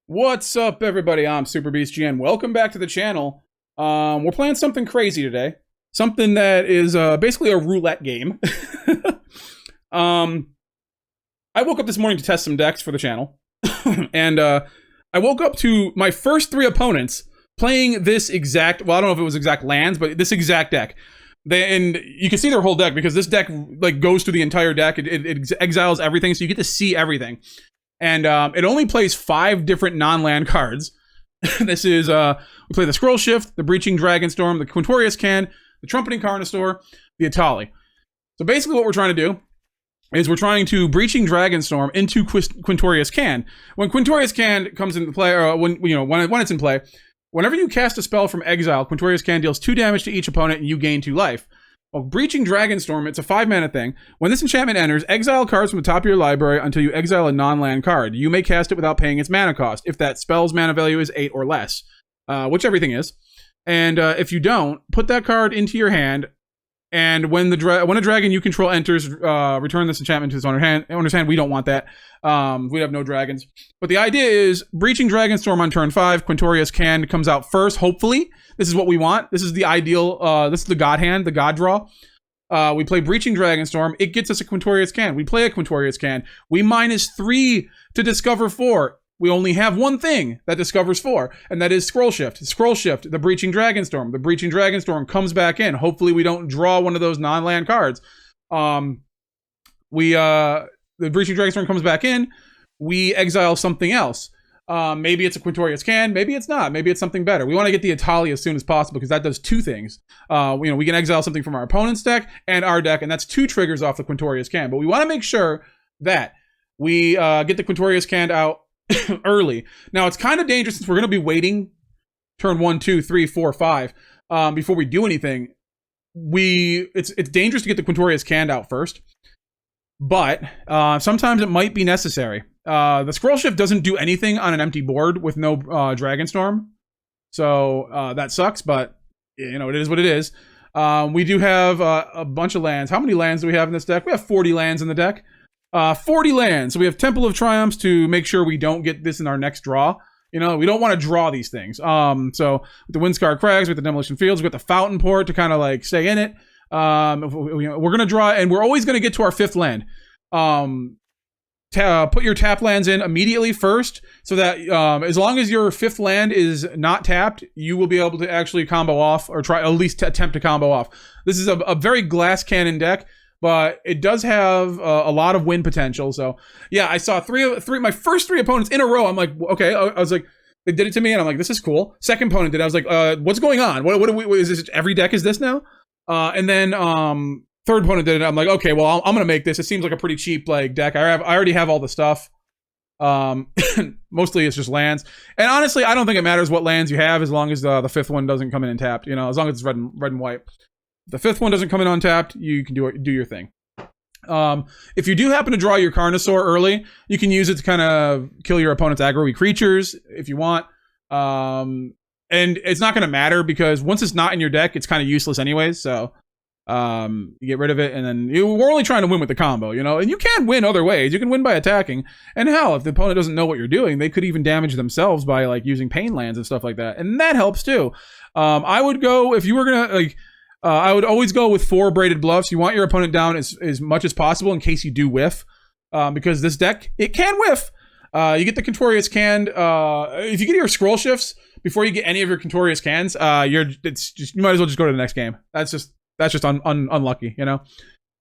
What's up, everybody? I'm Super Beast G, and welcome back to the channel. We're playing something crazy today. Something that is basically a roulette game. I woke up this morning to test some decks for the channel, and I woke up to my first three opponents playing this exact, well, I don't know if it was exact lands, but this exact deck. And you can see their whole deck because this deck like goes through the entire deck. It exiles everything, so you get to see everything. And it only plays 5 different non-land cards. This is, we play the Scrollshift, the Breaching Dragonstorm, the Quintorius Kand, the Trumpeting Carnosaur, the Etali. So basically what we're trying to do is we're trying to Breaching Dragonstorm into Quintorius Kand. When Quintorius Kand comes into play, or when it's in play, whenever you cast a spell from exile, Quintorius Kand deals 2 damage to each opponent and you gain 2 life. Well, Breaching Dragonstorm, it's a 5-mana thing. When this enchantment enters, exile cards from the top of your library until you exile a non-land card. You may cast it without paying its mana cost, if that spell's mana value is 8 or less, which everything is. And if you don't, put that card into your hand, and when a dragon you control enters, return this enchantment to its owner's hand. We don't want that. We have no dragons. But the idea is Breaching Dragonstorm on turn 5. Quintorius Kand comes out first, hopefully. This is what we want. This is the ideal, this is the god hand, the god draw. We play Breaching Dragonstorm. It gets us a Quintorius Kand. We play a Quintorius Kand. We -3 to discover 4. We only have one thing that discovers 4, and that is Scrollshift. Scrollshift, the Breaching Dragonstorm. The Breaching Dragonstorm comes back in. Hopefully we don't draw one of those non-land cards. The Breaching Dragonstorm comes back in. We exile something else. Maybe it's a Quintorius Kand. Maybe it's not. Maybe it's something better. We want to get the Etali as soon as possible because that does 2 things. We can exile something from our opponent's deck and our deck, and that's 2 triggers off the Quintorius Kand. But we want to make sure that we get the Quintorius Kand out early. Now, it's kind of dangerous since we're going to be waiting turn 1, 2, 3, 4, 5 before we do anything. It's dangerous to get the Quintorius Kand out first, but sometimes it might be necessary. The Scrollshift doesn't do anything on an empty board with no Dragonstorm, so that sucks, but it is what it is. We do have a bunch of lands. How many lands do we have in this deck? We have 40 lands in the deck. 40 lands. So we have Temple of Triumphs to make sure we don't get this in our next draw. We don't want to draw these things. So with the Wind-Scarred Crags, with the Demolition Fields, we got the Fountainport to kind of like stay in it. We're going to draw, and we're always going to get to our 5th land. Put your tap lands in immediately first, so that as long as your 5th land is not tapped, you will be able to actually combo off, or try at least attempt to combo off. This is a very glass cannon deck, but it does have a lot of win potential. So yeah, I saw my first 3 opponents in a row. I'm like, okay, I was like, they did it to me, and I'm like, this is cool. Second opponent did it. I was like, what's going on? What is this? Every deck is this now? And then third opponent did it. I'm like, okay, well, I'm gonna make this. It seems like a pretty cheap like deck. I already have all the stuff. Mostly it's just lands, and honestly, I don't think it matters what lands you have as long as the 5th one doesn't come in and tapped. As long as it's red and white. The 5th one doesn't come in untapped, you can do your thing. If you do happen to draw your Carnosaur early, you can use it to kind of kill your opponent's aggro-y creatures if you want. And it's not going to matter because once it's not in your deck, it's kind of useless anyways. So you get rid of it, and then we're only trying to win with the combo, and you can win other ways. You can win by attacking, and hell, if the opponent doesn't know what you're doing, they could even damage themselves by like using pain lands and stuff like that, and that helps too. I would go, if you were gonna I would always go with 4 Abraded Bluffs. You want your opponent down as much as possible in case you do whiff, because this deck, it can whiff. You get the Quintorius Kand. If you get your Scroll Shifts before you get any of your Quintorius Kands, you might as well just go to the next game. That's just unlucky,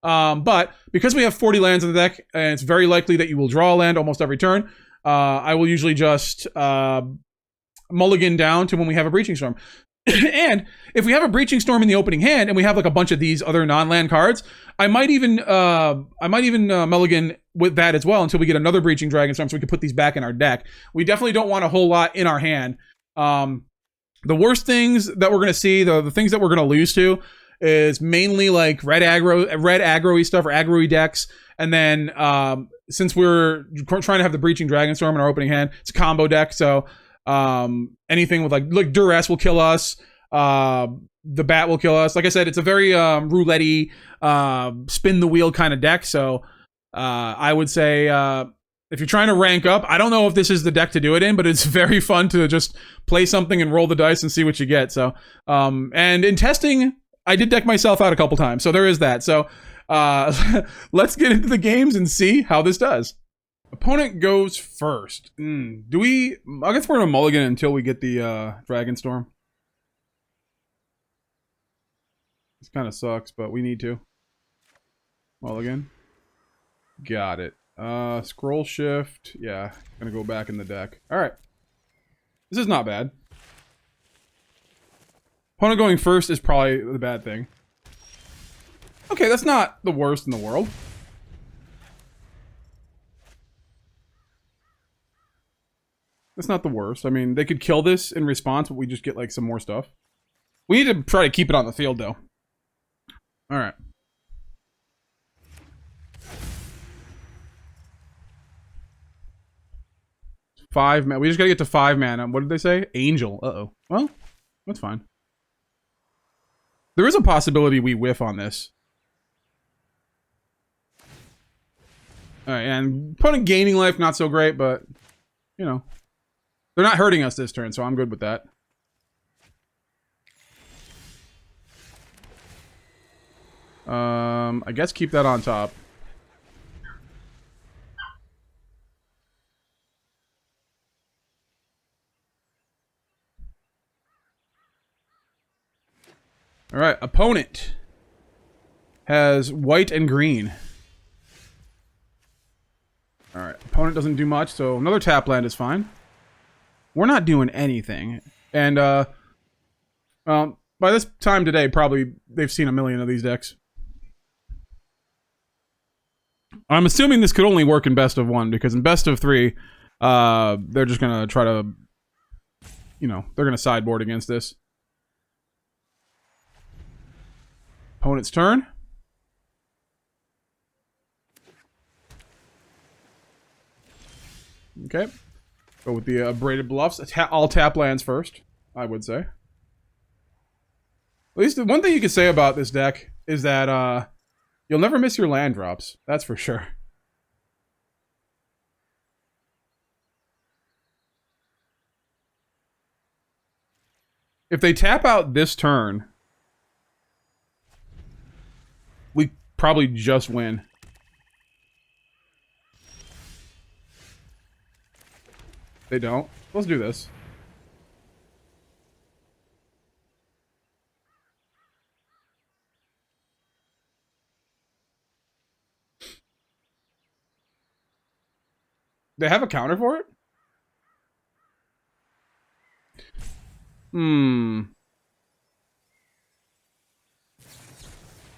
But because we have 40 lands in the deck, and it's very likely that you will draw a land almost every turn, I will usually just mulligan down to when we have a Breaching Storm. And if we have a Breaching Storm in the opening hand and we have like a bunch of these other non-land cards, I might even mulligan with that as well until we get another Breaching Dragonstorm so we can put these back in our deck. We definitely don't want a whole lot in our hand. The worst things that we're going to see, the things that we're going to lose to, is mainly like red aggro-y stuff or aggro-y decks. And then since we're trying to have the Breaching Dragonstorm in our opening hand, it's a combo deck, so anything with like duress will kill us. The bat will kill us. Like I said, it's a very roulette-y, spin the wheel kind of deck. So I would say If you're trying to rank up, I don't know if this is the deck to do it in, but it's very fun to just play something and roll the dice and see what you get. So, and in testing, I did deck myself out a couple times, so there is that. So, let's get into the games and see how this does. Opponent goes first. Do we? I guess we're gonna mulligan until we get the Dragonstorm. This kind of sucks, but we need to. Mulligan. Got it. Scrollshift. Yeah, gonna go back in the deck. All right. This is not bad. Opponent going first is probably the bad thing. Okay, that's not the worst in the world. That's not the worst. I mean, they could kill this in response, but we just get like some more stuff. We need to try to keep it on the field, though. All right. Five man. We just gotta get to 5 mana. What did they say? Angel. Uh-oh. Well, that's fine. There is a possibility we whiff on this. Alright, and opponent gaining life, not so great, but, you know. They're not hurting us this turn, so I'm good with that. I guess keep that on top. Alright, opponent has white and green. Alright, opponent doesn't do much, so another tap land is fine. We're not doing anything. And, well, by this time today, probably they've seen a million of these decks. I'm assuming this could only work in best of 1, because in best of 3, they're just gonna try to, you know, they're gonna sideboard against this. Opponent's turn. Okay. Go with the Abraded Bluffs. All tap lands first, I would say. At least the one thing you could say about this deck is that you'll never miss your land drops. That's for sure. If they tap out this turn, we probably just win. They don't. Let's do this. They have a counter for it?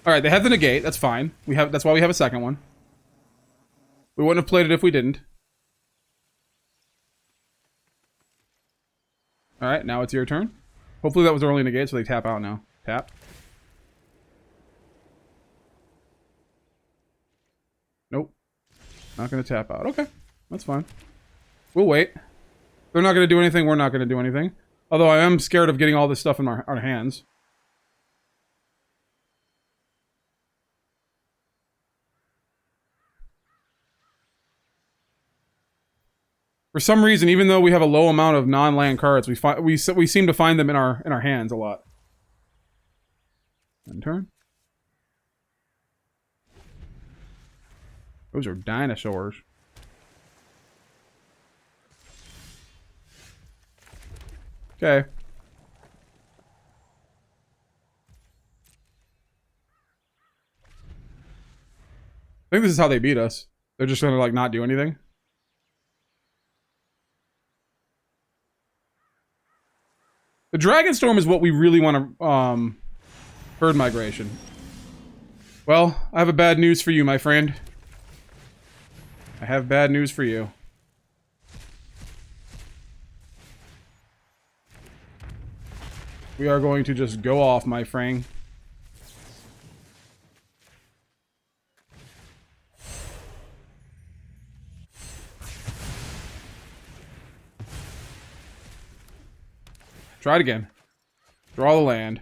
Alright, they have the negate. That's fine. That's why we have a second one. We wouldn't have played it if we didn't. Alright, now it's your turn. Hopefully that was their only negate, so they tap out now. Tap. Nope. Not gonna tap out. Okay. That's fine. We'll wait. They're not gonna do anything, we're not gonna do anything. Although I am scared of getting all this stuff in our hands. For some reason, even though we have a low amount of non-land cards, we seem to find them in our hands a lot. End turn. Those are dinosaurs. Okay. I think this is how they beat us. They're just gonna like not do anything. The Dragonstorm is what we really want to, herd migration. Well, I have a bad news for you, my friend. I have bad news for you. We are going to just go off, my friend. Try it again. Draw the land.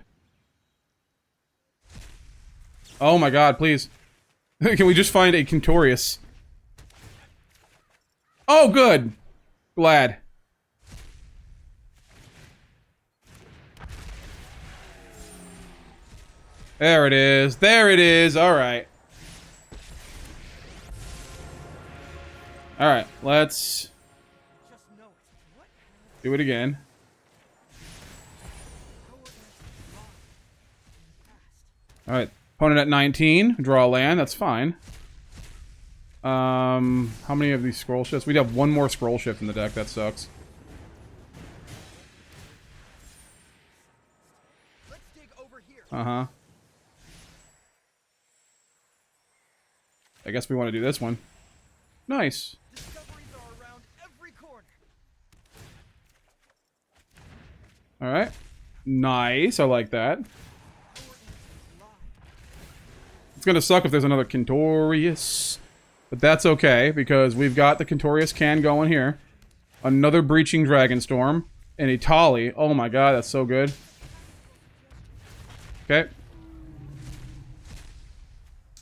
Oh my god, please. Can we just find a Quintorius? Oh, good. Glad. There it is. There it is. All right. All right. Let's do it again. All right. Opponent at 19. Draw a land. That's fine. How many of these scroll shifts? We'd have one more scroll shift in the deck. That sucks. Uh-huh. I guess we want to do this one. Nice. All right. Nice. I like that. It's going to suck if there's another Quintorius. But that's okay, because we've got the Quintorius Kand going here. Another Breaching Dragonstorm. And Etali. Oh my god, that's so good. Okay.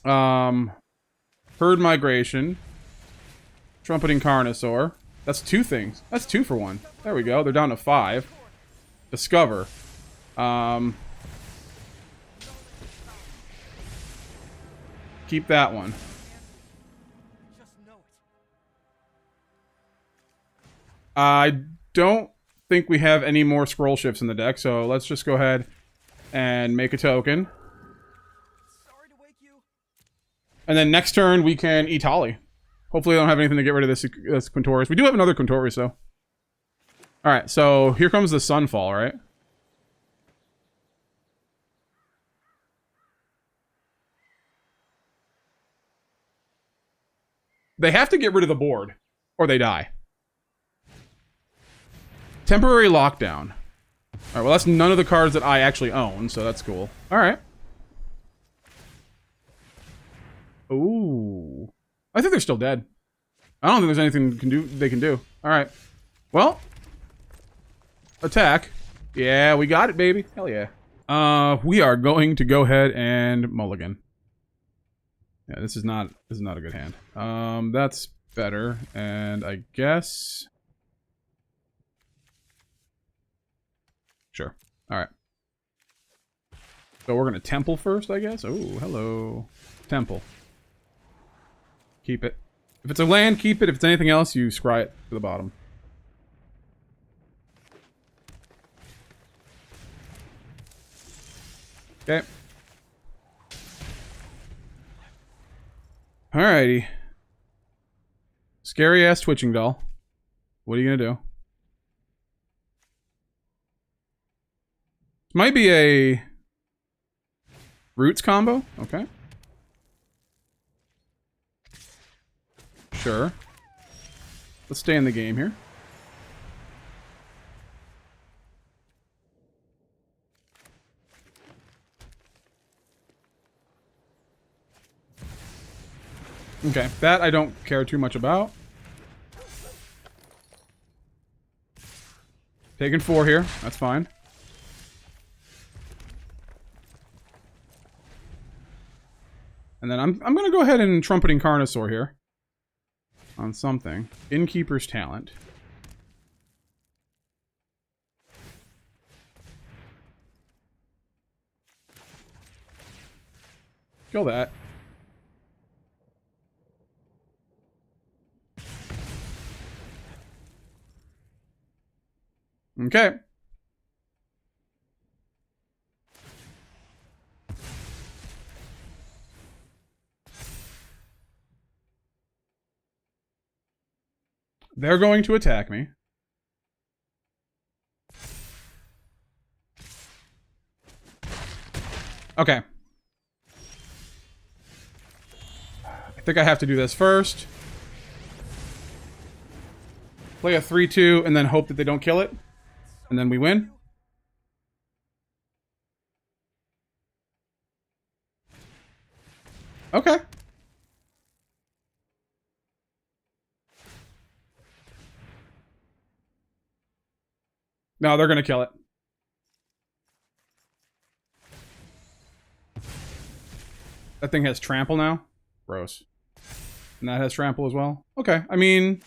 Herd Migration. Trumpeting Carnosaur. That's two things. That's 2 for 1. There we go. They're down to 5. Discover. Keep that one. I don't think we have any more scroll shifts in the deck, so let's just go ahead and make a token. Sorry to wake you. And then next turn we can Etali. Hopefully they don't have anything to get rid of this Quintorius. We do have another Quintorius, though. Alright, so here comes the Sunfall, right? They have to get rid of the board, or they die. Temporary Lockdown. Alright, well that's none of the cards that I actually own, so that's cool. Alright. Ooh. I think they're still dead. I don't think there's anything they can do. Alright. Well. Attack. Yeah, we got it, baby. Hell yeah. We are going to go ahead and mulligan. Yeah, this is not a good hand. That's better, and I guess... Sure. Alright. So we're gonna Temple first, I guess? Oh, hello. Temple. Keep it. If it's a land, keep it. If it's anything else, you scry it to the bottom. Okay. Alrighty. Scary ass twitching doll. What are you gonna do? Might be a roots combo. Okay. Sure. Let's stay in the game here. Okay, that I don't care too much about. Taking 4 here. That's fine. And then I'm gonna go ahead and Trumpeting Carnosaur here. On something. Innkeeper's Talent. Kill that. Okay. They're going to attack me. Okay. I think I have to do this first. Play a 3-2 and then hope that they don't kill it. And then we win. Okay. No, they're gonna kill it. That thing has trample now? Gross. And that has trample as well? Okay, I mean...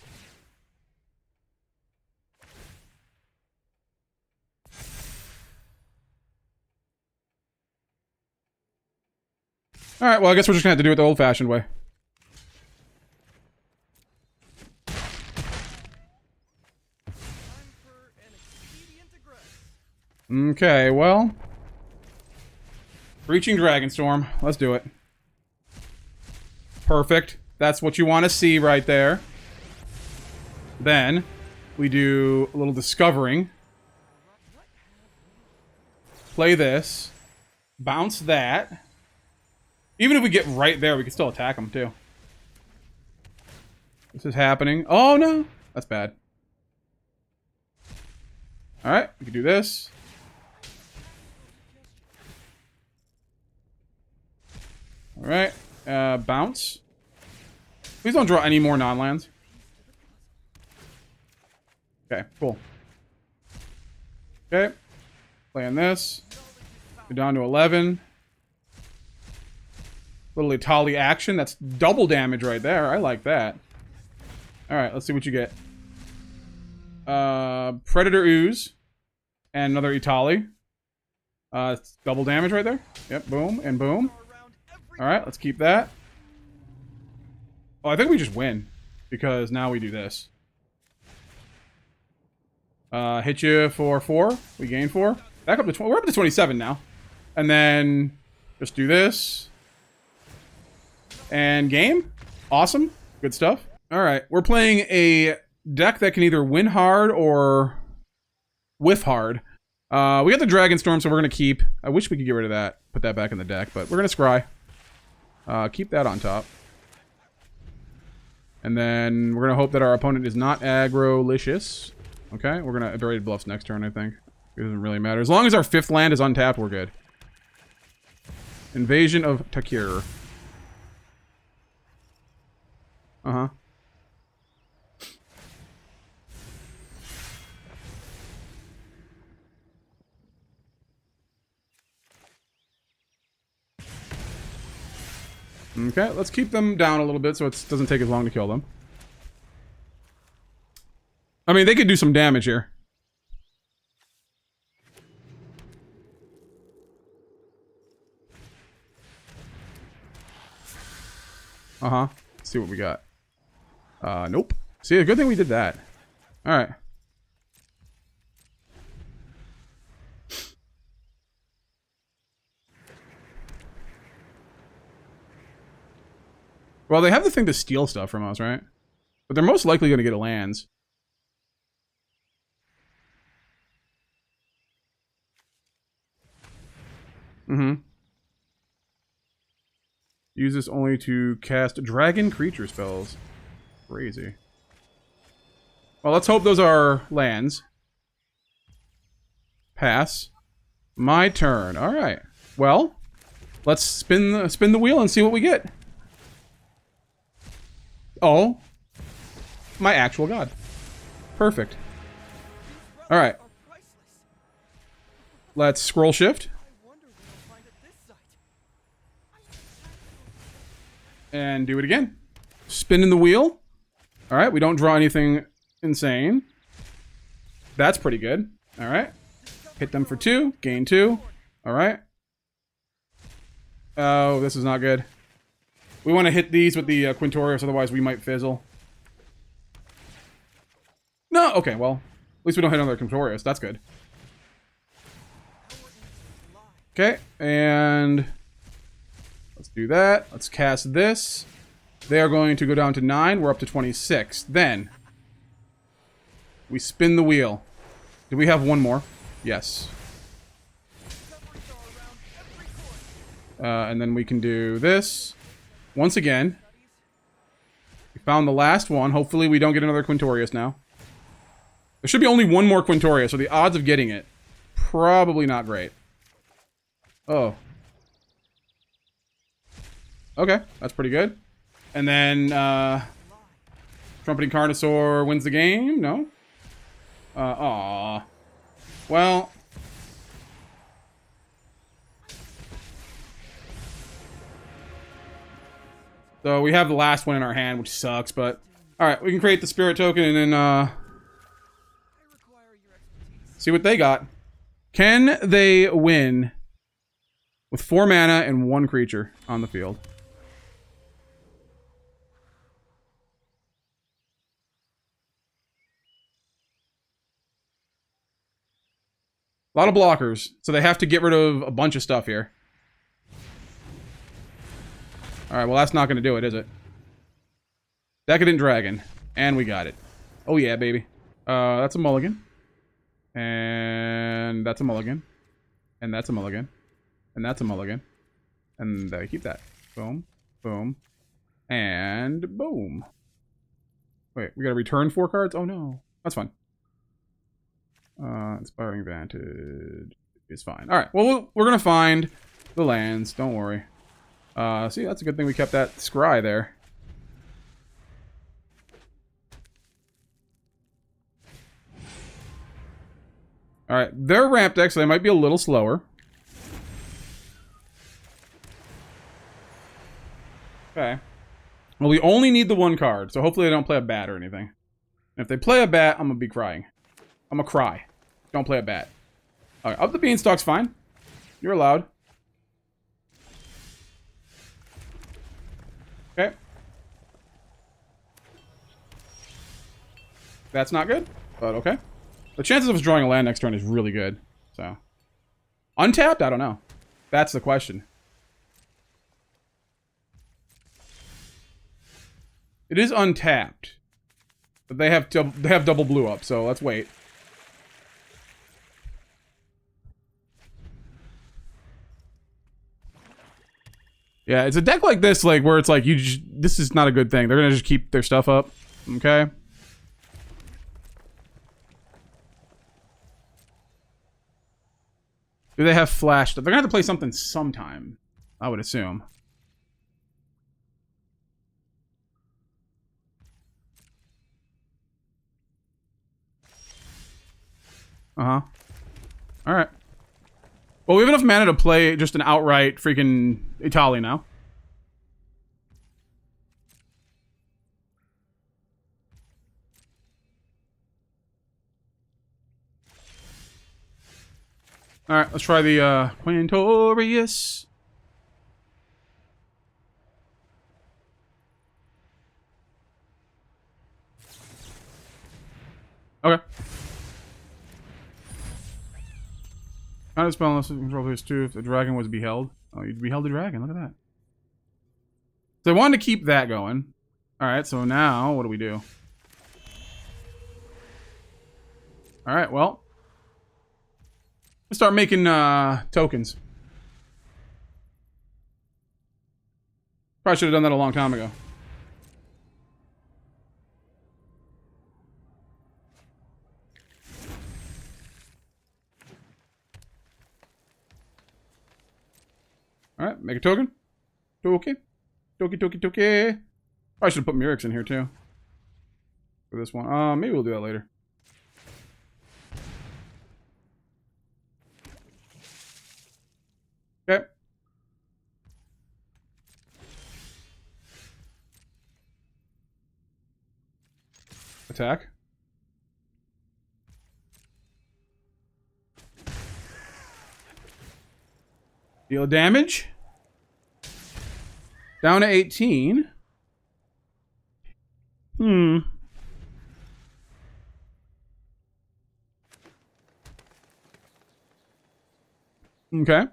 Alright, well, I guess we're just gonna have to do it the old-fashioned way. Okay, well... Breaching Dragonstorm. Let's do it. Perfect. That's what you want to see right there. Then, we do a little discovering. Play this. Bounce that. Even if we get right there, we can still attack them, too. This is happening. Oh, no. That's bad. Alright, we can do this. Alright, bounce. Please don't draw any more non-lands. Okay, cool. Okay. Playing this. Go down to 11. Little Etali action. That's double damage right there. I like that. Alright, let's see what you get. Predator Ooze. And another Etali. Double damage right there. Yep, boom and boom. Alright, let's keep that. Oh, I think we just win. Because now we do this. Hit you for 4. We gain 4. Back up to 20. We're up to 27 now. And then just do this. And game. Awesome. Good stuff. Alright, we're playing a deck that can either win hard or whiff hard. We got the Dragonstorm, so we're going to keep. I wish we could get rid of that. Put that back in the deck, but we're going to scry. Keep that on top. And then we're going to hope that our opponent is not aggro-licious. Okay, we're going to Abraded Bluffs next turn, I think. It doesn't really matter. As long as our 5th land is untapped, we're good. Invasion of TARKIR. Uh-huh. Okay, let's keep them down a little bit so it doesn't take as long to kill them. I mean, they could do some damage here. Uh-huh. Let's see what we got. Nope. See, a good thing we did that. Alright. Well, they have the thing to steal stuff from us, right? But they're most likely going to get a lands. Mm-hmm. Use this only to cast dragon creature spells. Crazy. Well, let's hope those are lands. Pass. My turn. All right. Well, let's spin the wheel and see what we get. Oh, my actual god. Perfect. All right. Let's scroll shift. And do it again. Spinning the wheel. All right, we don't draw anything insane. That's pretty good. All right. Hit them for 2, gain 2. All right. Oh, this is not good. We want to hit these with the Quintorius, otherwise we might fizzle. No, okay, well, at least we don't hit another Quintorius. That's good. Okay, and let's do that. Let's cast this. They are going to go down to 9. We're up to 26. Then we spin the wheel. Do we have one more? Yes. And then we can do this. Once again. We found the last one. Hopefully we don't get another Quintorius now. There should be only one more Quintorius, so the odds of getting it, probably not great. Oh. Okay, that's pretty good. And then, Trumpeting Carnosaur wins the game? No? Aw. Well. So we have the last one in our hand, which sucks, but... Alright, we can create the spirit token and then, see what they got. Can they win with 4 mana and 1 creature on the field. A lot of blockers, so they have to get rid of a bunch of stuff here. Alright, well that's not going to do it, is it? Decadent Dragon. And we got it. Oh yeah, baby. That's a mulligan. And that's a mulligan. And that's a mulligan. And that's a mulligan. And keep that. Boom. Boom. And boom. Wait, we gotta return 4 cards? Oh no. That's fine. Inspiring Vantage is fine. Alright, well, we're gonna find the lands. Don't worry. See, that's a good thing we kept that scry there. Alright, they're ramp deck, so they might be a little slower. Okay. Well, we only need the 1 card, so hopefully they don't play a bat or anything. And if they play a bat, I'm gonna be crying. I'm gonna cry. Don't play a bat. Alright, up the beanstalk's fine. You're allowed. Okay. That's not good, but okay. The chances of us drawing a land next turn is really good, so. Untapped? I don't know. That's the question. It is untapped. But they have double blue up, so let's wait. Yeah, it's a deck like this, like where it's like this is not a good thing. They're gonna just keep their stuff up. Okay. Do they have flash? They're gonna have to play something sometime, I would assume. Uh-huh. Alright. Well, we have enough mana to play just an outright freaking Etali now. Alright, let's try the Quintorius. Okay. Kind of spell unless it control phase 2 if the dragon was beheld. Oh, you'd beheld the dragon. Look at that. So I wanted to keep that going. Alright, so now what do we do? Alright, well. Let's start making tokens. Probably should have done that a long time ago. Alright, make a token. Toki. Toki. Probably should have put Murex in here too. For this one. Maybe we'll do that later. Okay. Attack. Deal damage. Down to 18. Okay.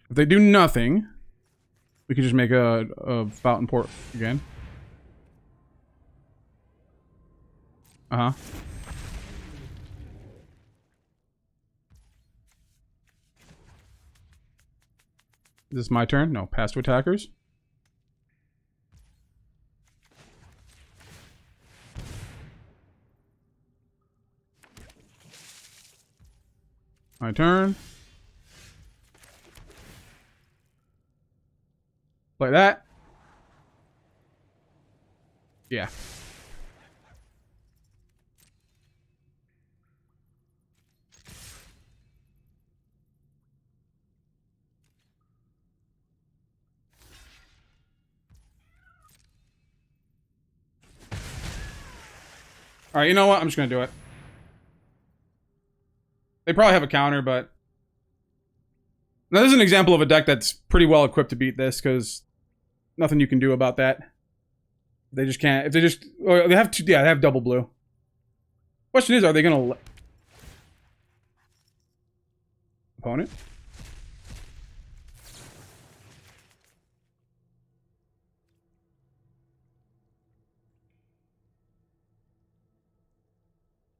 If they do nothing, we can just make a Fountainport again. Uh-huh. Is this my turn? No, pass to attackers. My turn. Like that. Yeah. Alright, you know what? I'm just gonna do it. They probably have a counter, but... Now, this is an example of a deck that's pretty well equipped to beat this, because nothing you can do about that. They just can't... If they just... Oh, they have two... Yeah, they have double blue. Question is, are they gonna... Opponent?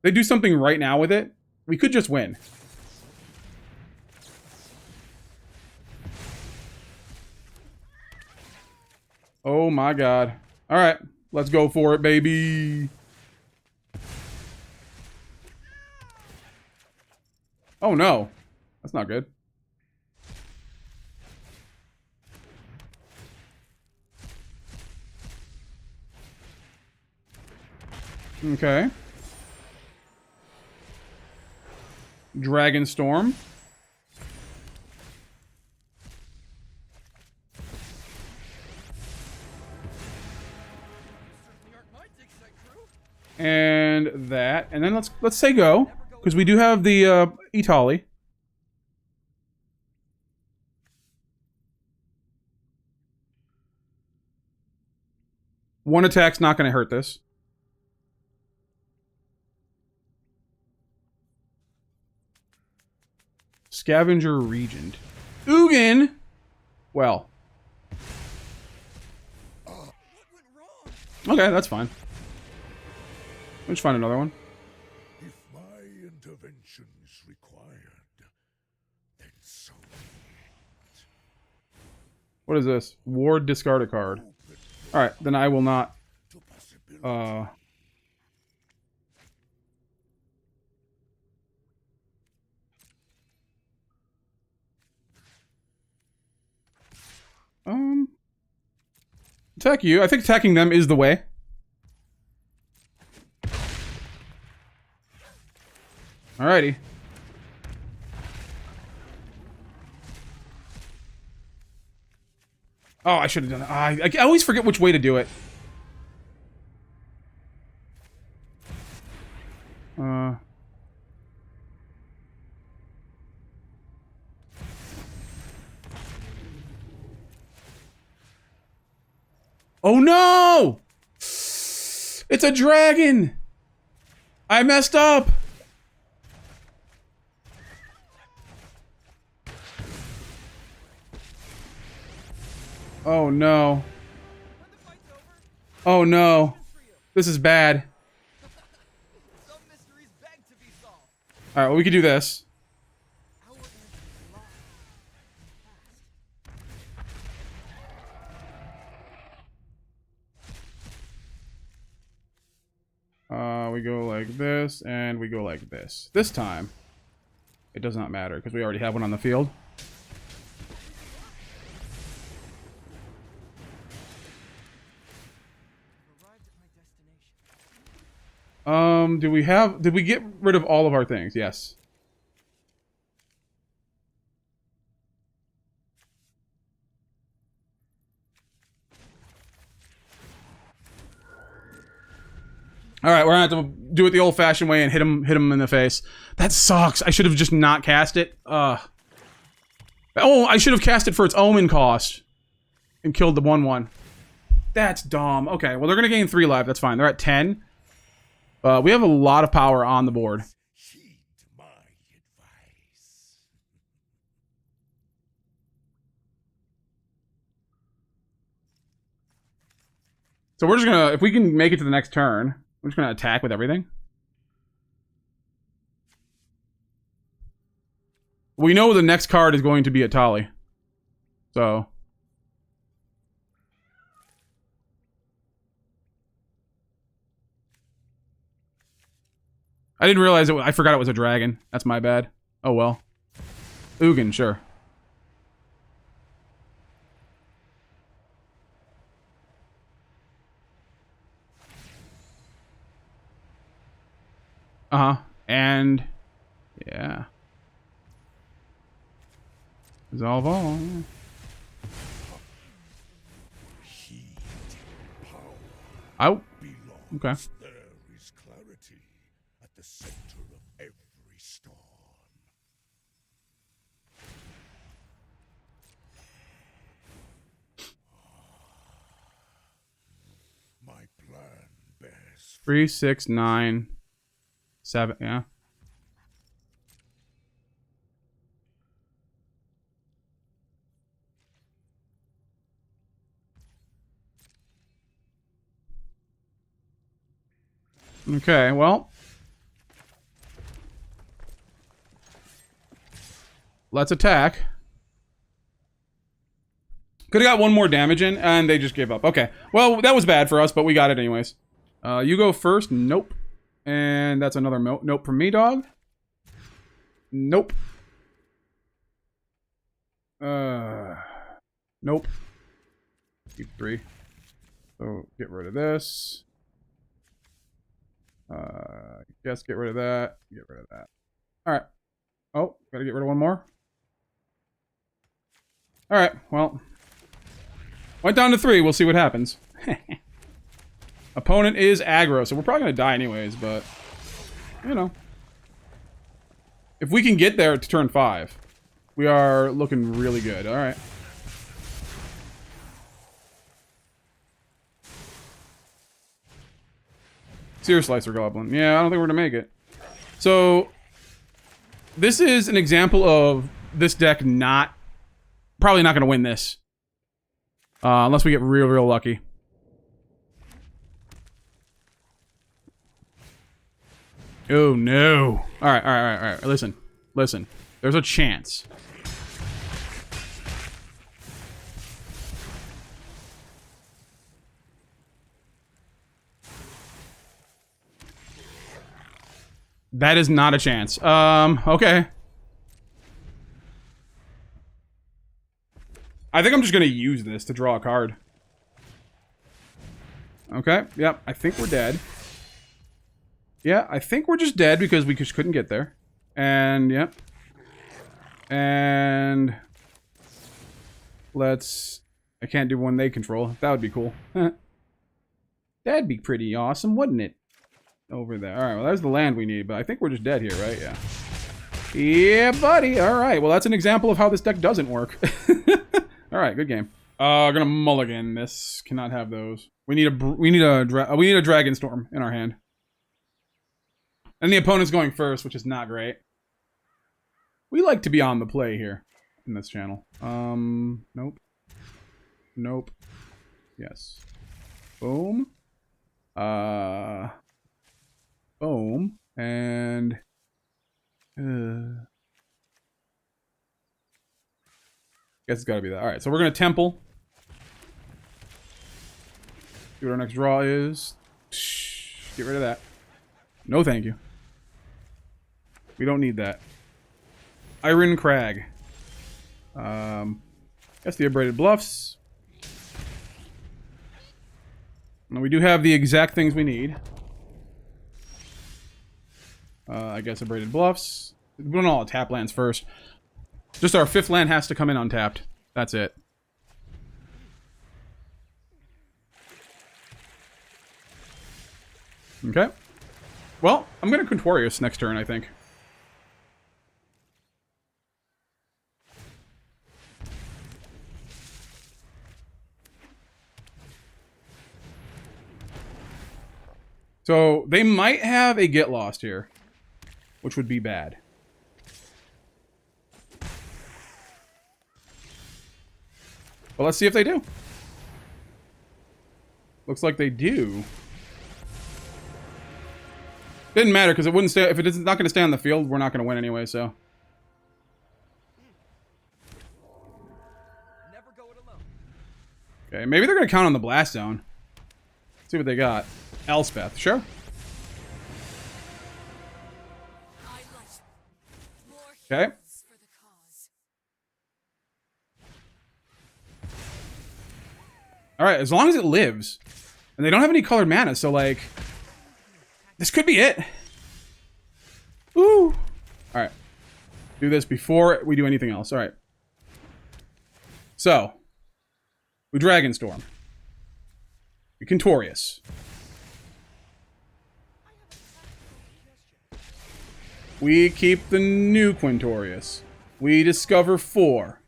They do something right now with it, we could just win. Oh my god. Alright, let's go for it, baby. Oh no. That's not good. Okay. Dragonstorm. And that, and then let's say go, because we do have the Etali. One attack's not going to hurt this. Scavenger Regent. Ugin! Well. Okay, that's fine. Let's find another one. If my intervention is required, then so be it. What is this? Ward, discard a card. Alright, then I will not... Attack you. I think attacking them is the way. Alrighty. Oh, I should have done it. I always forget which way to do it. Oh no! It's a dragon! I messed up! Oh no. Oh no. This is bad. Alright, well we could do this. We go like this, and we go like this. This time, it does not matter, because we already have one on the field. Did we get rid of all of our things? Yes. Alright, we're gonna have to do it the old-fashioned way and hit him in the face. That sucks. I should have just not cast it. Oh, I should have cast it for its omen cost. And killed the 1/1. That's dumb. Okay, well they're gonna gain 3 life, that's fine. They're at 10. We have a lot of power on the board. Heed my advice. So we're just gonna, if we can make it to the next turn, we're just gonna attack with everything. We know the next card is going to be Etali. So. I didn't realize it. I forgot it was a dragon. That's my bad. Oh well. Ugin, sure. And yeah. Dissolve all. Out. Okay. There is clarity. 3, 6, 9, 7. Yeah. Okay, well. Let's attack. Could have got one more damage in, and they just gave up. Okay. Well, that was bad for us, but we got it anyways. You go first. Nope. And that's another nope from me, dog. Nope. Nope. Keep 3. So, get rid of this. Yes, get rid of that. Get rid of that. Alright. Oh, gotta get rid of one more. Alright, well. Went down to 3. We'll see what happens. Opponent is aggro, so we're probably gonna die anyways, but... You know. If we can get there to turn 5, we are looking really good. Alright. Seer Slicer Goblin. Yeah, I don't think we're gonna make it. So, this is an example of this deck probably not gonna win this. Unless we get real lucky. Oh no. Alright. Listen. There's a chance. That is not a chance. Okay. I think I'm just gonna use this to draw a card. Okay, yep, I think we're dead. Yeah, I think we're just dead because we just couldn't get there. And, yep. And... let's... I can't do one they control. That would be cool. That'd be pretty awesome, wouldn't it? Over there. Alright, well, there's the land we need, but I think we're just dead here, right? Yeah. Yeah, buddy! Alright, well, that's an example of how this deck doesn't work. Alright, good game. Gonna mulligan this. Cannot have those. We need a Dragonstorm in our hand. And the opponent's going first, which is not great. We like to be on the play here in this channel. Nope. Nope. Yes. Boom. Boom. And... guess it's gotta be that. Alright, so we're gonna Temple. See what our next draw is. Get rid of that. No thank you. We don't need that. Iron Crag. That's the Abraded Bluffs. Now we do have the exact things we need. I guess Abraded Bluffs. We don't all tap lands first. Just our 5th land has to come in untapped. That's it. Okay. Well, I'm going to Quintorius next turn, I think. So, they might have a Get Lost here, which would be bad. Well, let's see if they do. Looks like they do. Didn't matter because it wouldn't stay. If it's not going to stay on the field, we're not going to win anyway. So. Never go it alone. Okay, maybe they're going to count on the blast zone. Let's see what they got. Elspeth, sure. Okay. All right, as long as it lives, and they don't have any colored mana, so like. This could be it. Ooh. Alright. Do this before we do anything else. Alright. So. We Dragonstorm. We Quintorius. We keep the new Quintorius. We discover 4.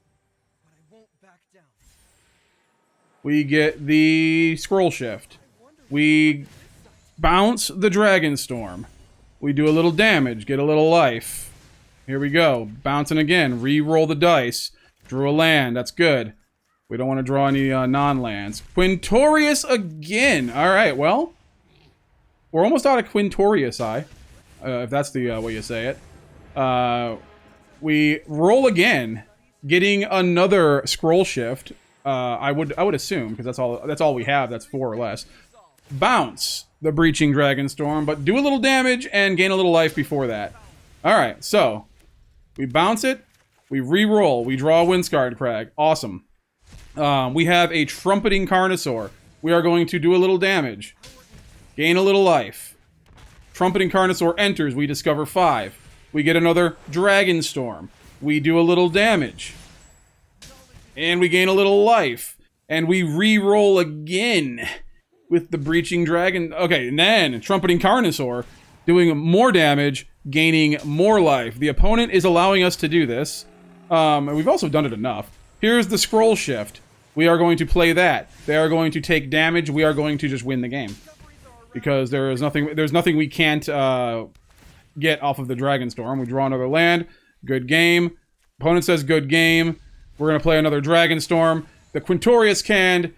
We get the Scrollshift. We bounce the Dragonstorm. We do a little damage, get a little life. Here we go. Bouncing again. Re-roll the dice. Drew a land. That's good. We don't want to draw any non-lands. Quintorius again. All right, well, we're almost out of Quintorius, if that's the way you say it. We roll again, getting another Scrollshift. I would assume, because that's all we have. That's 4 or less. Bounce the Breaching Dragonstorm, but do a little damage and gain a little life before that. All right, so we bounce it, we re-roll, we draw a Wind-Scarred Crag. Awesome. We have a Trumpeting Carnosaur. We are going to do a little damage, gain a little life. Trumpeting Carnosaur enters. We discover 5. We get another Dragonstorm. We do a little damage, and we gain a little life. And we re-roll again with the Breaching Dragon. Okay, and then Trumpeting Carnosaur doing more damage, gaining more life. The opponent is allowing us to do this. And we've also done it enough. Here's the Scrollshift. We are going to play that. They are going to take damage. We are going to just win the game. Because there's nothing we can't get off of the Dragonstorm. We draw another land. Good game. Opponent says good game. We're going to play another Dragonstorm. The Quintorius Kand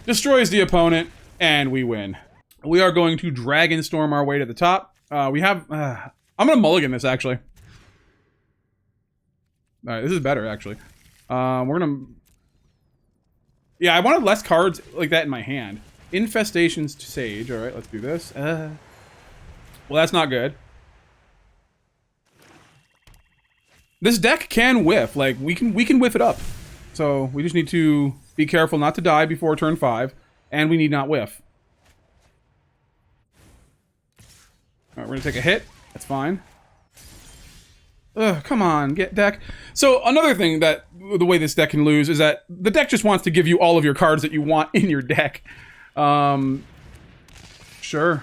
destroys the opponent, and we win. We are going to Dragonstorm our way to the top. We have... I'm going to mulligan this, actually. Alright, this is better, actually. We're going to... Yeah, I wanted less cards like that in my hand. Infestations to Sage. Alright, let's do this. Well, that's not good. This deck can whiff. Like, we can whiff it up. So, we just need to be careful not to die before turn 5. And we need not whiff. Alright, we're gonna take a hit. That's fine. Ugh, come on, get deck. So, another thing that, the way this deck can lose is that the deck just wants to give you all of your cards that you want in your deck. Sure.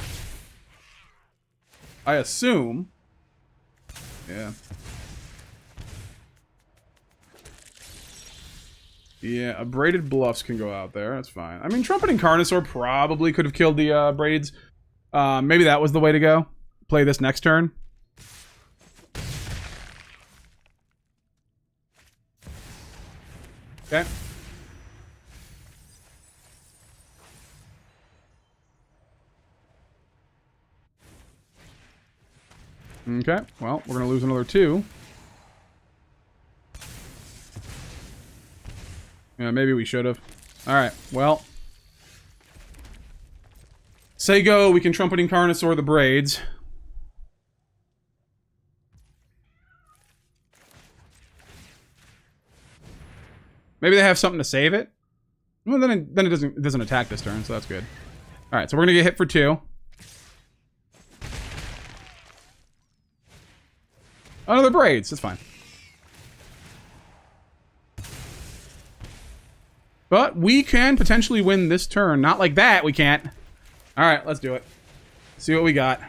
I assume. Yeah. Yeah, Abraded Bluffs can go out there. That's fine. I mean, Trumpeting Carnosaur probably could have killed the Braids. Maybe that was the way to go. Play this next turn. Okay. Okay, well, we're going to lose another 2. Yeah, maybe we should have. Alright, well. Say go, we can Trumpeting Carnosaur the Braids. Maybe they have something to save it. Well, then it doesn't attack this turn, so that's good. Alright, so we're going to get hit for 2. Another Braids, that's fine. But we can potentially win this turn. Not like that, we can't. Alright, let's do it. See what we got.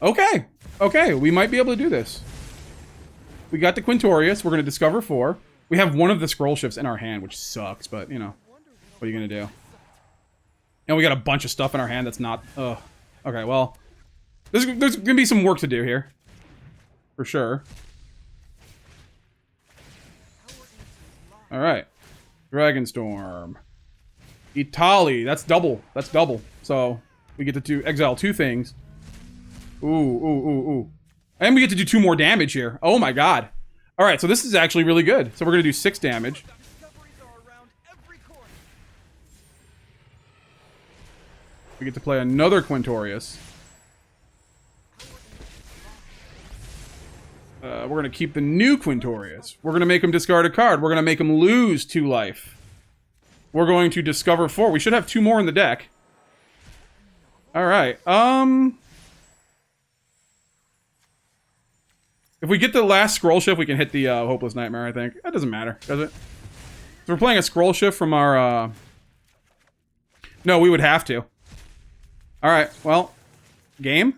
Okay. Okay, we might be able to do this. We got the Quintorius. We're going to discover 4. We have one of the Scrollshifts in our hand, which sucks, but, you know. What are you going to do? And we got a bunch of stuff in our hand that's not... Ugh. Okay, well... There's going to be some work to do here. For sure. Alright. Dragonstorm. Etali. That's double. That's double. So, we get to exile 2 things. Ooh, ooh, ooh, ooh. And we get to do 2 more damage here. Oh my god. Alright, so this is actually really good. So we're going to do 6 damage. We get to play another Quintorius. We're going to keep the new Quintorius. We're going to make him discard a card. We're going to make him lose 2 life. We're going to discover 4. We should have 2 more in the deck. Alright, if we get the last Scrollshift, we can hit the Hopeless Nightmare, I think. That doesn't matter, does it? So we're playing a Scrollshift from our, No, we would have to. Alright, well, game?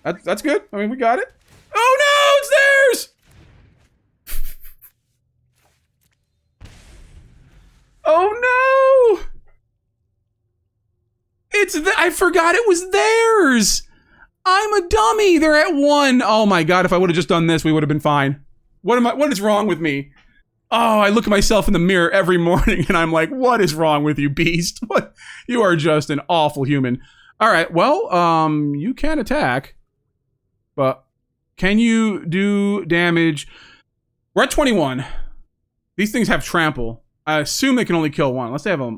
That's good. I mean, we got it. Oh no, it's theirs! Oh no! I forgot it was theirs. I'm a dummy. They're at 1. Oh my god, if I would have just done this, we would have been fine. What is wrong with me? Oh, I look at myself in the mirror every morning and I'm like, what is wrong with you, beast? What? You are just an awful human. All right, well, you can attack, but can you do damage? We're at 21. These things have trample. I assume they can only kill 1. Unless they have a...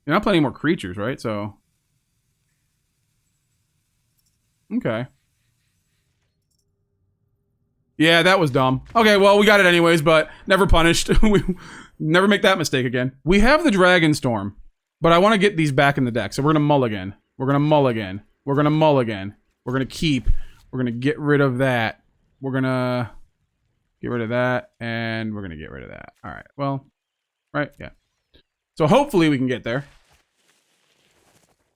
You're not playing more creatures, right? So... Okay. Yeah, that was dumb. Okay, well, we got it anyways, but never punished. We never make that mistake again. We have the Dragonstorm, but I want to get these back in the deck. So we're going to mulligan. We're going to mulligan. We're going to mulligan. We're going to keep. We're going to get rid of that. We're going to get rid of that, and we're going to get rid of that. All right, well, right, yeah. So hopefully we can get there.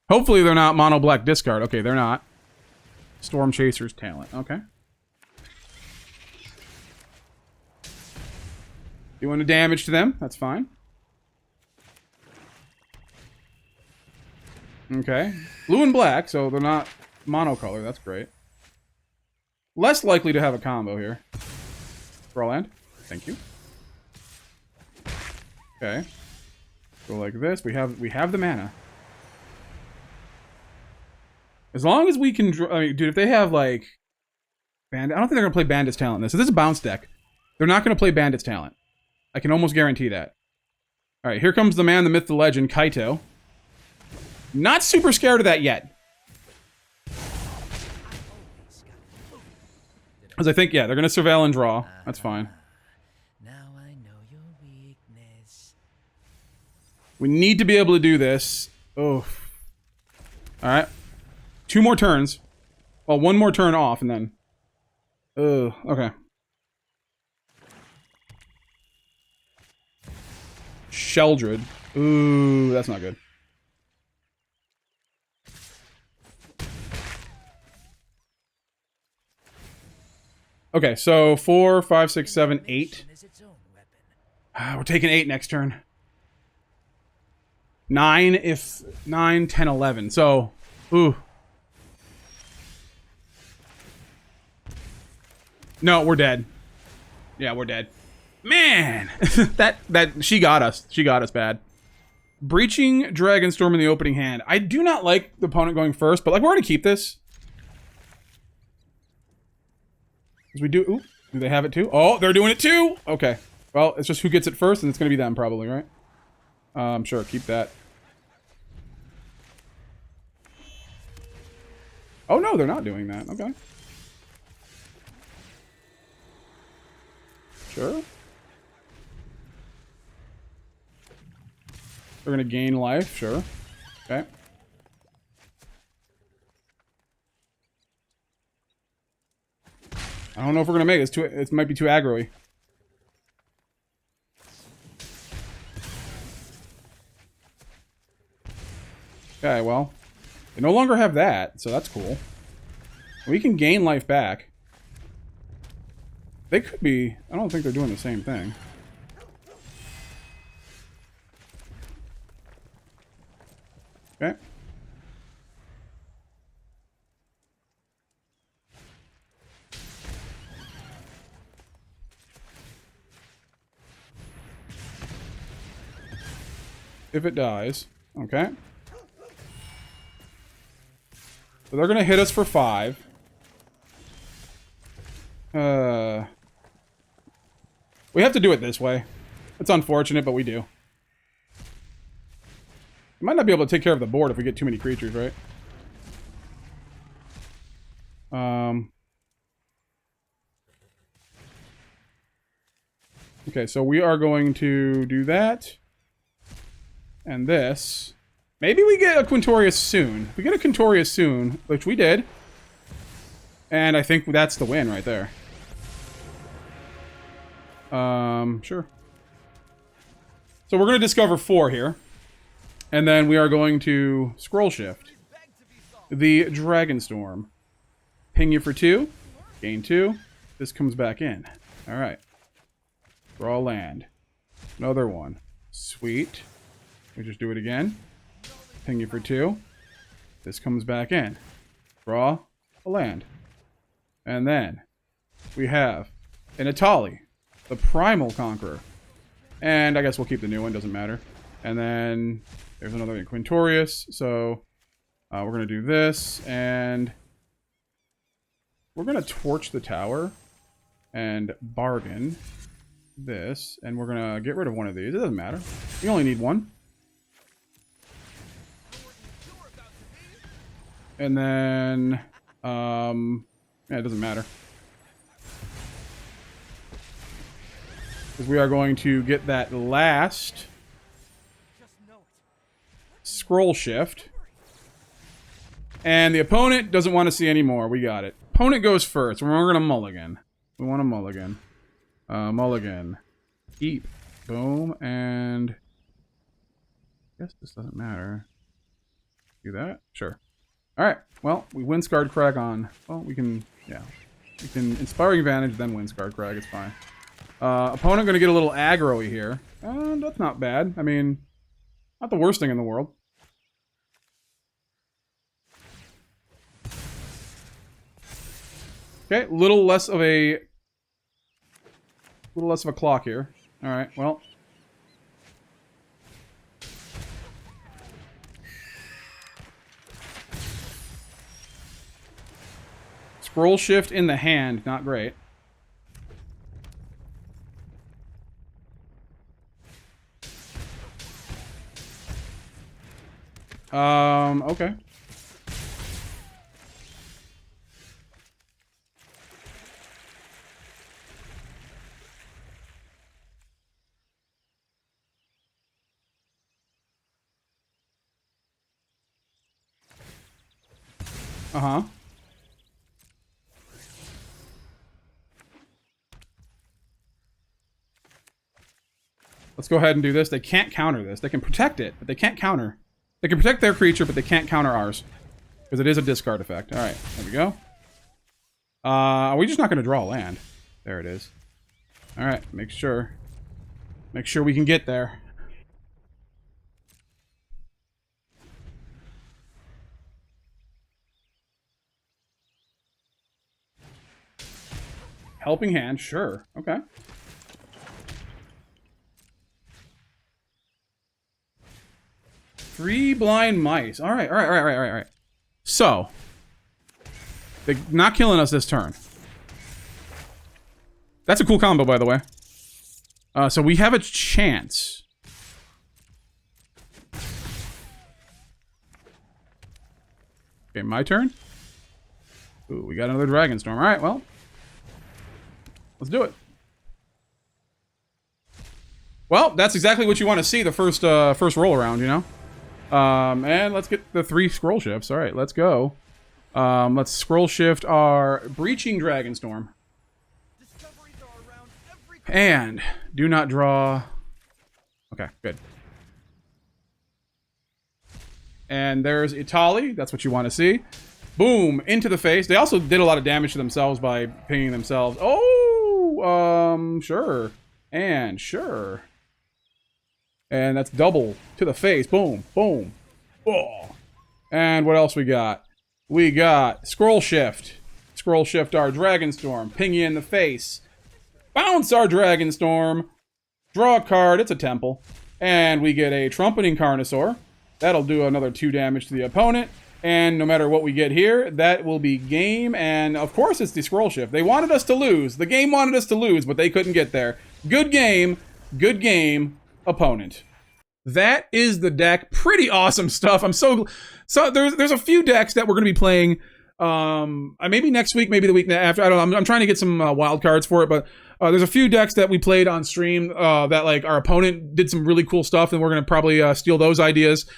Hopefully they're not mono black discard. Okay, they're not. Storm Chaser's talent. Okay. Doing the damage to them. That's fine. Okay. Blue and black, so they're not monocolor. That's great. Less likely to have a combo here. Draw land. Thank you. Okay. Go like this. We have the mana. As long as we can draw... I mean, dude, if they have, like... Bandit... I don't think they're going to play Bandit's Talent in this. So this is a bounce deck. They're not going to play Bandit's Talent. I can almost guarantee that. Alright, here comes the man, the myth, the legend, Kaito. Not super scared of that yet. Because I think, yeah, they're going to surveil and draw. That's fine. Now I know your weakness. We need to be able to do this. Oh. Alright. 2 more turns. Well, 1 more turn off, and then... okay. Sheldred. Ooh, that's not good. Okay, so 4, 5, 6, 7, 8. We're taking 8 next turn. 9 if... 9, 10, 11. So, ooh. No, we're dead. Yeah, we're dead. Man! she got us. She got us bad. Breaching Dragonstorm in the opening hand. I do not like the opponent going first, but like, we're gonna keep this. Because we do... Ooh, do they have it too? Oh, they're doing it too! Okay. Well, it's just who gets it first, and it's gonna be them probably, right? Sure, keep that. Oh no, they're not doing that. Okay. Sure. They're gonna gain life, sure. Okay. I don't know if we're gonna make it. It might be too aggro-y. Okay, well. They no longer have that, so that's cool. We can gain life back. They could be... I don't think they're doing the same thing. Okay. If it dies. Okay. So they're gonna hit us for 5. We have to do it this way. It's unfortunate, but we do. We might not be able to take care of the board if we get too many creatures, right? Okay, so we are going to do that. And this. Maybe we get a Quintorius soon. If we get a Quintorius soon, which we did. And I think that's the win right there. Sure. So we're going to discover 4 here. And then we are going to Scrollshift. The Dragonstorm. Ping you for 2. Gain 2. This comes back in. Alright. Draw land. Another one. Sweet. We just do it again. Ping you for 2. This comes back in. Draw a land. And then we have an Etali, the Primal Conqueror. And I guess we'll keep the new one, doesn't matter. And then there's another Quintorius. So we're going to do this. And we're going to torch the tower and bargain this. And we're going to get rid of one of these. It doesn't matter. You only need one. And then, yeah, it doesn't matter. Because we are going to get that last Scrollshift. And the opponent doesn't want to see any more. We got it. Opponent goes first. We're going to mulligan. We want a mulligan. Mulligan. Keep. Boom. And I guess this doesn't matter. Do that? Sure. Alright, well, we Wind-Scarred Crag on. Well, we can, yeah. We can Inspiring Vantage, then Wind-Scarred Crag, it's fine. Opponent gonna get a little aggro-y here. That's not bad. I mean, not the worst thing in the world. Okay, little less of a clock here. Alright, well. Scrollshift in the hand, not great. Okay. Uh-huh. Let's go ahead and do this. They can't counter this. They can protect it, but they can't counter. They can protect their creature, but they can't counter ours. Because it is a discard effect. Alright, there we go. Are we just not going to draw a land? There it is. Alright, make sure. Make sure we can get there. Helping hand, sure. Okay. Three blind mice. All right. So, they're not killing us this turn. That's a cool combo, by the way. So we have a chance. Okay, my turn. Ooh, we got another Dragonstorm. All right, well, let's do it. Well, that's exactly what you want to see the first roll around, you know. And let's get the 3 scroll shifts. All right, let's go. Let's scroll shift our Breaching Dragonstorm. And do not draw. Okay, good. And there's Etali. That's what you want to see. Boom, into the face. They also did a lot of damage to themselves by pinging themselves. Oh, sure. And sure. And that's double to the face. Boom, boom. Oh. And what else we got? We got Scroll Shift. Scroll Shift our Dragonstorm. Ping you in the face. Bounce our Dragonstorm. Draw a card. It's a temple. And we get a Trumpeting Carnosaur. That'll do another 2 damage to the opponent. And no matter what we get here, that will be game. And of course it's the Scroll Shift. They wanted us to lose. The game wanted us to lose, but they couldn't get there. Good game. Good game. Opponent. That is the deck. Pretty awesome stuff. I'm so there's a few decks that we're going to be playing maybe next week, maybe the week after. I don't know. I'm trying to get some wild cards for it, but there's a few decks that we played on stream that like our opponent did some really cool stuff, and we're going to probably steal those ideas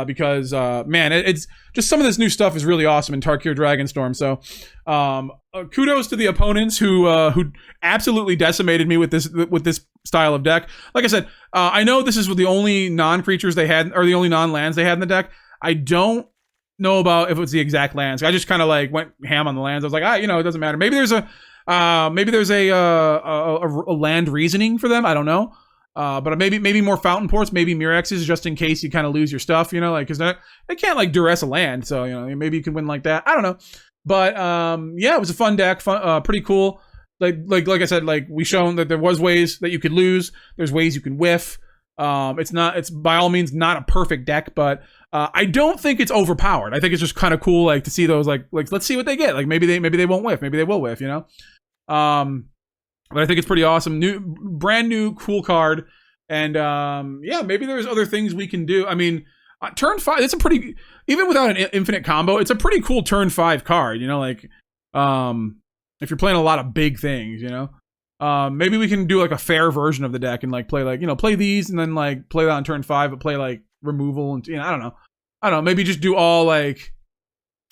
because man, it's just some of this new stuff is really awesome in TARKIR Dragonstorm. So kudos to the opponents who absolutely decimated me with this style of deck. Like I said, I know this is the only non-creatures they had, or the only non-lands they had in the deck. I don't know about if it was the exact lands. I just kind of like went ham on the lands. I was like, it doesn't matter. Maybe there's a land reasoning for them. I don't know. But maybe more Fountainports, maybe Mirexes, just in case you kind of lose your stuff, you know, like, because they can't like duress a land, so, you know, maybe you can win like that. I don't know. But yeah, it was a fun deck, pretty cool. Like I said, like we shown that there was ways that you could lose. There's ways you can whiff. It's by all means not a perfect deck, but I don't think it's overpowered. I think it's just kind of cool, like to see those, like let's see what they get. Like maybe they won't whiff, maybe they will whiff, you know. But I think it's pretty awesome. Brand new, cool card, and yeah, maybe there's other things we can do. I mean, turn 5. It's a pretty, even without an infinite combo, it's a pretty cool turn 5 card. You know, like if you're playing a lot of big things, you know. Maybe we can do like a fair version of the deck and like play like, you know, play these and then like play that on turn 5, but play like removal and, you know, I don't know. Maybe just do all like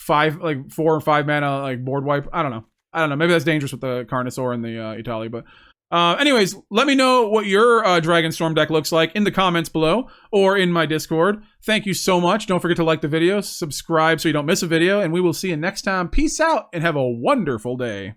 4 or 5 mana like board wipe. I don't know. Maybe that's dangerous with the Carnosaur and the Etali, but anyways, let me know what your Dragonstorm deck looks like in the comments below or in my Discord. Thank you so much. Don't forget to like the video, subscribe so you don't miss a video, and we will see you next time. Peace out and have a wonderful day.